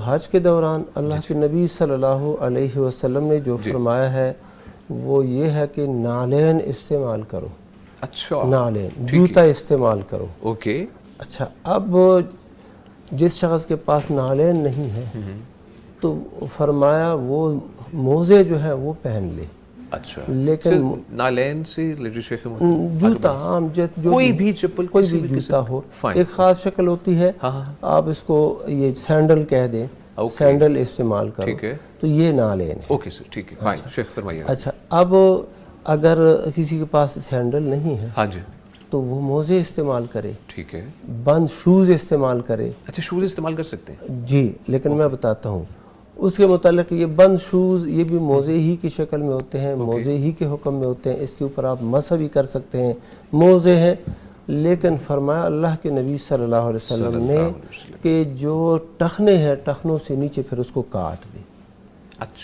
حج کے دوران اللہ کے نبی صلی اللہ علیہ وسلم نے جو فرمایا ہے وہ یہ ہے کہ نالین استعمال کرو. اچھا نالین جوتا استعمال کرو. اوکے. اچھا اب جس شخص کے پاس نالین نہیں ہے تو فرمایا وہ موزے جو ہے وہ پہن لے. اچھا لیکن نالین سے شیخ جوتا عام جو کوئی بھی چپل کوئی بھی جوتا ہو, ایک خاص شکل ہوتی ہے, آپ اس کو یہ سینڈل کہہ دیں, سینڈل استعمال کرو, تو یہ نالین ہے. اوکے سر ٹھیک ہے فائن شیخ فرمائیے. اچھا اب اگر کسی کے پاس سینڈل نہیں ہے ہاں جی تو وہ موزے استعمال کرے, ٹھیک ہے, بند شوز استعمال کرے. اچھا شوز استعمال کر سکتے ہیں جی, لیکن میں بتاتا ہوں اس کے متعلق. یہ بند شوز یہ بھی موزے ہی کی شکل میں ہوتے ہیں, موزے ہی کے حکم میں ہوتے ہیں, اس کے اوپر آپ مسح بھی کر سکتے ہیں, موزے ہیں. لیکن فرمایا اللہ کے نبی صلی اللہ علیہ وسلم نے کہ جو ٹخنے ہیں ٹخنوں سے نیچے پھر اس کو کاٹ دیں.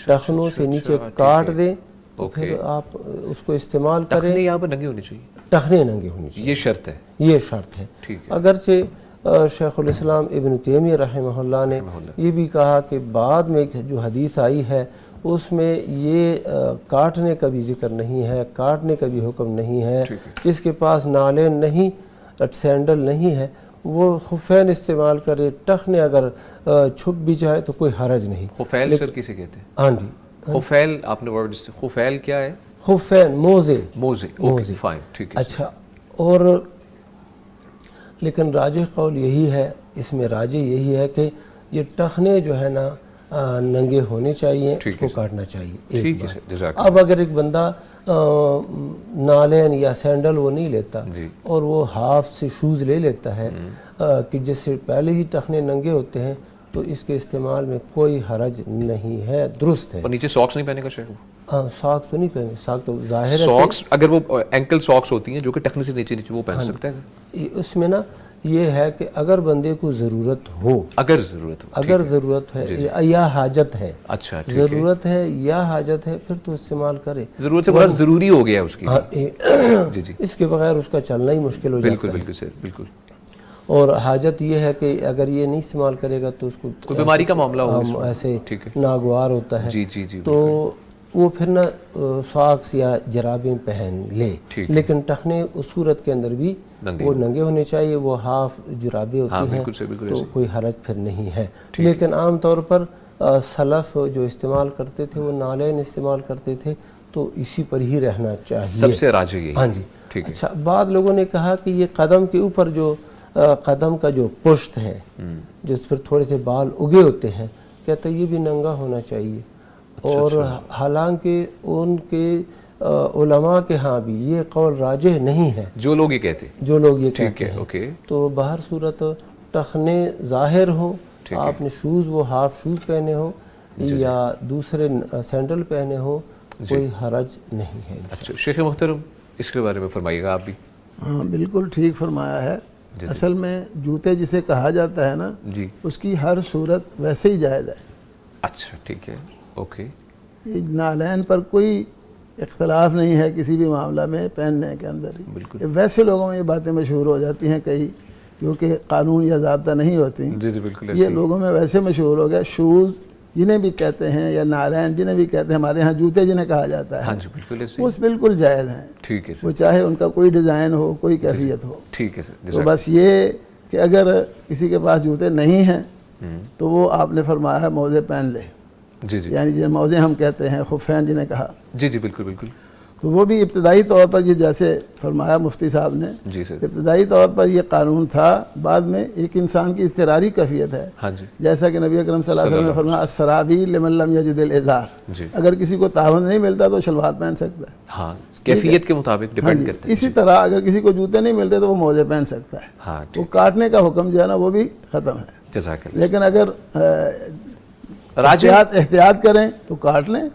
ٹخنوں سے نیچے کاٹ دیں تو پھر آپ اس کو استعمال کریں. ٹخنے یہاں پر ننگے ہونے چاہیے, ٹخنے ننگے ہونی چاہیے, یہ شرط ہے, یہ شرط ہے. اگرچہ شیخ الاسلام ابن تیمیہ رحمہ اللہ نے یہ بھی کہا کہ بعد میں جو حدیث آئی ہے اس میں یہ کاٹنے کا بھی ذکر نہیں ہے, کاٹنے کا بھی حکم نہیں ہے. جس کے پاس نالین نہیں, سینڈل نہیں ہے, وہ خفین استعمال کرے. ٹخنے اگر چھپ بھی جائے تو کوئی حرج نہیں. خفیل سر کسے کہتے ہیں؟ ہاں جی خفیل آپ نے ورڈ سے, خفیل کیا ہے؟ خفین موزے. موزے فائن ٹھیک ہے. اچھا اور لیکن راجح قول یہی ہے, اس میں راجح یہی ہے کہ یہ ٹخنے جو ہے نا ننگے ہونے چاہیے, اس کو کاٹنا چاہیے. ٹھیک ہے سر. اب اگر ایک بندہ نالین یا سینڈل وہ نہیں لیتا اور وہ ہاف سے شوز لے لیتا ہے کہ جس سے پہلے ہی ٹخنے ننگے ہوتے ہیں, تو اس کے استعمال میں کوئی حرج نہیں ہے, درست ہے. اور نیچے ساکس نہیں پہنے گا شیخ؟ ساکس تو نہیں پہنے, ساکس تو ظاہر ہے. ساکس اگر وہ اینکل ساکس ہوتی ہیں جو کہ ٹخنے سے نیچے وہ پہن سکتا ہے. اس میں نا یہ ہے کہ اگر بندے کو ضرورت ہو, اگر ضرورت ہے یا حاجت ہے, اچھا ضرورت ہے یا حاجت ہے, پھر تو استعمال کرے. ضرورت سے بڑا ضروری ہو گیا اس کی, جی اس کے بغیر اس کا چلنا ہی مشکل ہو جاتا ہے. بالکل سر بالکل. اور حاجت یہ ہے کہ اگر یہ نہیں استعمال کرے گا تو اس کو کوئی بیماری کا معاملہ ہو, ایسے ناگوار ہوتا ہے. جی تو وہ پھر نہ ساکس یا جرابیں پہن لے, لیکن ٹخنے اس صورت کے اندر بھی وہ ننگے ہونے چاہیے. وہ ہاف جرابیں ہوتی ہیں تو کوئی حرج پھر نہیں ہے. لیکن عام طور پر سلف جو استعمال کرتے تھے وہ نالین استعمال کرتے تھے, تو اسی پر ہی رہنا چاہیے. سب سے راجح یہی. ہاں جی. اچھا بعض لوگوں نے کہا کہ یہ قدم کے اوپر جو قدم کا جو پشت ہے جس پر تھوڑے سے بال اگے ہوتے ہیں, کہتا یہ بھی ننگا ہونا چاہیے. اور حالانکہ ان کے علماء کے ہاں بھی یہ قول راجح نہیں ہے, جو لوگ یہ کہتے ہیں. تو بہر صورت ٹخنے ظاہر ہوں, آپ نے شوز وہ ہاف شوز پہنے ہوں یا دوسرے سینڈل پہنے ہوں, کوئی حرج نہیں ہے. اچھا شیخ محترم اس کے بارے میں فرمائیے گا آپ بھی. ہاں بالکل ٹھیک فرمایا ہے. اصل میں جوتے جسے کہا جاتا ہے نا, اس کی ہر صورت ویسے ہی جائز ہے. اچھا ٹھیک ہے. اوکے. نالین پر کوئی اختلاف نہیں ہے کسی بھی معاملہ میں پہننے کے اندر. بالکل ویسے لوگوں میں یہ باتیں مشہور ہو جاتی ہیں کئی جو کہ قانون یا ضابطہ نہیں ہوتی. یہ لوگوں میں ویسے مشہور ہو گیا. شوز جنہیں بھی کہتے ہیں یا نالین جنہیں بھی کہتے ہیں, ہمارے ہاں جوتے جنہیں کہا جاتا ہے, وہ بالکل جائز ہیں. ٹھیک ہے سر. وہ چاہے ان کا کوئی ڈیزائن ہو, کوئی کیفیت ہو. ٹھیک ہے سر. تو بس یہ کہ اگر کسی کے پاس جوتے نہیں ہیں تو وہ آپ نے فرمایا ہے موزے پہن لے. یعنی جن موزے ہم کہتے ہیں خفین جنہیں کہا. جی بالکل. تو وہ بھی ابتدائی طور پر یہ جیسے فرمایا مفتی صاحب نے, ابتدائی طور پر یہ قانون تھا. بعد میں ایک انسان کی اضطراری کیفیت ہے, جیسا کہ نبی اکرم صلی اللہ علیہ وسلم نے فرمایا السرابیل لمن لم یجد الازار. اگر کسی کو تاون نہیں ملتا تو شلوار پہن سکتا ہے. ہاں کیفیت کے مطابق ڈیپینڈ کرتا ہے. اسی طرح اگر کسی کو جوتے نہیں ملتے تو وہ موزے پہن سکتا ہے. وہ کاٹنے کا حکم جو ہے نا وہ بھی ختم ہے. لیکن اگر احتیاط کریں تو کاٹ لیں,